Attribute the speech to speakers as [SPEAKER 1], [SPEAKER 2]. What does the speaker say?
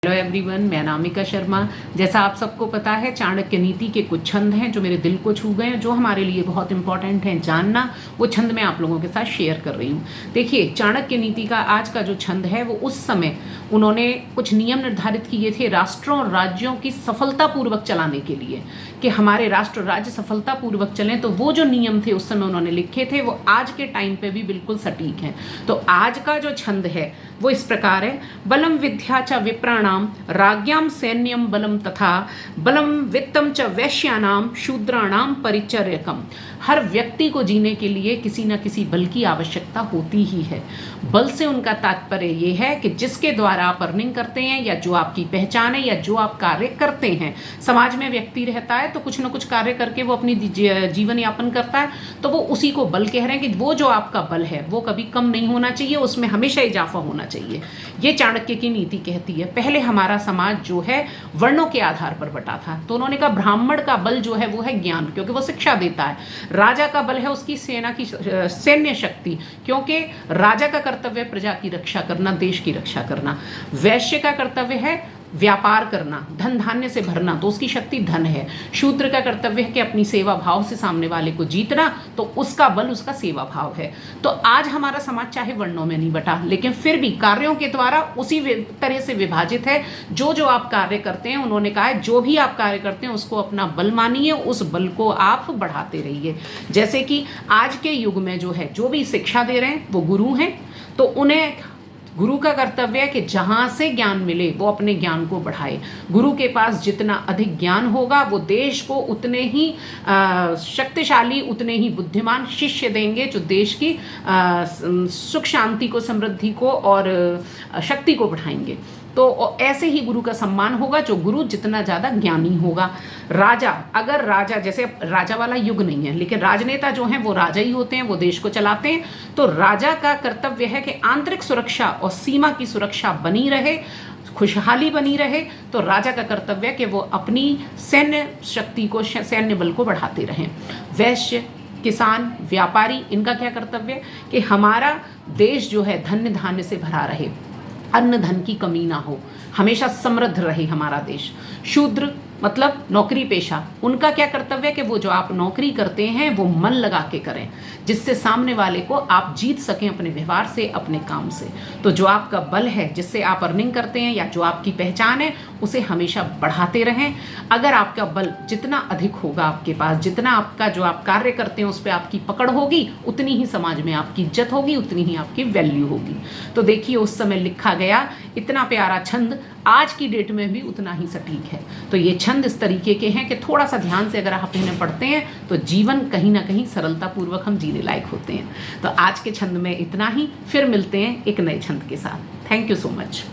[SPEAKER 1] Hello everyone, मैं अनामिका शर्मा। जैसा आप सबको पता है, चाणक्य नीति के कुछ छंद हैं जो मेरे दिल को छू गए हैं, जो हमारे लिए बहुत इंपॉर्टेंट हैं जानना। वो छंद मैं आप लोगों के साथ शेयर कर रही हूँ। देखिए, चाणक्य नीति का आज का जो छंद है वो उस समय उन्होंने कुछ नियम निर्धारित किए थे राष्ट्रों और राज्यों की सफलतापूर्वक चलाने के लिए, कि हमारे राष्ट्र राज्य सफलतापूर्वक चलें। तो वो जो नियम थे उस समय उन्होंने लिखे थे, वो आज के टाइम पे भी बिल्कुल सटीक हैं। तो आज का जो छंद है वो इस प्रकार है। बलम विद्या च विप्राणाम राज्ञाम सैन्यम बलम तथा बलम वित्तम च वैश्यानाम शूद्राणाम परिचर्यकम। हर व्यक्ति को जीने के लिए किसी न किसी बल की आवश्यकता होती ही है। बल से उनका तात्पर्य ये है कि जिसके द्वारा आप अर्निंग करते हैं, या जो आपकी पहचान है, या जो आप कार्य करते हैं। समाज में व्यक्ति रहता है तो कुछ न कुछ कार्य करके वो अपनी जीवन यापन करता है, तो वो उसी को बल कह रहे हैं कि वो जो आपका बल है वो कभी कम नहीं होना चाहिए, उसमें हमेशा इजाफा होना चाहिए। ये चाणक्य की नीति कहती है। पहले हमारा समाज जो है वर्णों के आधार पर बटा था, तो उन्होंने कहा ब्राह्मण का बल जो है वो है ज्ञान, क्योंकि वो शिक्षा देता है। राजा का बल है उसकी सेना की सैन्य शक्ति, क्योंकि राजा का कर्तव्य प्रजा की रक्षा करना, देश की रक्षा करना। वैश्य का कर्तव्य है व्यापार करना, धन धान्य से भरना, तो उसकी शक्ति धन है। शूद्र का कर्तव्य है कि अपनी सेवा भाव से सामने वाले को जीतना, तो उसका बल उसका सेवा भाव है। तो आज हमारा समाज चाहे वर्णों में नहीं बटा, लेकिन फिर भी कार्यों के द्वारा उसी तरह से विभाजित है। जो जो आप कार्य करते हैं, उन्होंने कहा है जो भी आप कार्य करते हैं उसको अपना बल मानिए, उस बल को आप बढ़ाते रहिए। जैसे कि आज के युग में जो है, जो भी शिक्षा दे रहे हैं वो गुरु हैं, तो उन्हें गुरु का कर्तव्य है कि जहाँ से ज्ञान मिले वो अपने ज्ञान को बढ़ाए। गुरु के पास जितना अधिक ज्ञान होगा, वो देश को उतने ही शक्तिशाली, उतने ही बुद्धिमान शिष्य देंगे, जो देश की सुख शांति को, समृद्धि को और शक्ति को बढ़ाएंगे। तो ऐसे ही गुरु का सम्मान होगा, जो गुरु जितना ज़्यादा ज्ञानी होगा। राजा, अगर राजा, जैसे राजा वाला युग नहीं है, लेकिन राजनेता जो हैं वो राजा ही होते हैं, वो देश को चलाते हैं। तो राजा का कर्तव्य है कि आंतरिक सुरक्षा और सीमा की सुरक्षा बनी रहे, खुशहाली बनी रहे। तो राजा का कर्तव्य है कि वो अपनी सैन्य शक्ति को, सैन्य बल को बढ़ाते रहें। वैश्य, किसान, व्यापारी, इनका क्या कर्तव्य है कि हमारा देश जो है धन्य धान्य से भरा रहे, अन्न धन की कमी ना हो, हमेशा समृद्ध रहे हमारा देश। शूद्र मतलब नौकरी पेशा, उनका क्या कर्तव्य है कि वो जो आप नौकरी करते हैं वो मन लगा के करें, जिससे सामने वाले को आप जीत सकें अपने व्यवहार से, अपने काम से। तो जो आपका बल है, जिससे आप अर्निंग करते हैं, या जो आपकी पहचान है, उसे हमेशा बढ़ाते रहें। अगर आपका बल जितना अधिक होगा आपके पास, जितना आपका जो आप कार्य करते हैं उस पर आपकी पकड़ होगी, उतनी ही समाज में आपकी इज्जत होगी, उतनी ही आपकी वैल्यू होगी। तो देखिए, उस समय लिखा गया इतना प्यारा छंद आज की डेट में भी उतना ही सटीक है। तो ये छंद इस तरीके के हैं कि थोड़ा सा ध्यान से अगर आप इन्हें पढ़ते हैं तो जीवन कहीं ना कहीं सरलतापूर्वक हम जीने लायक होते हैं। तो आज के छंद में इतना ही, फिर मिलते हैं एक नए छंद के साथ। Thank you so much.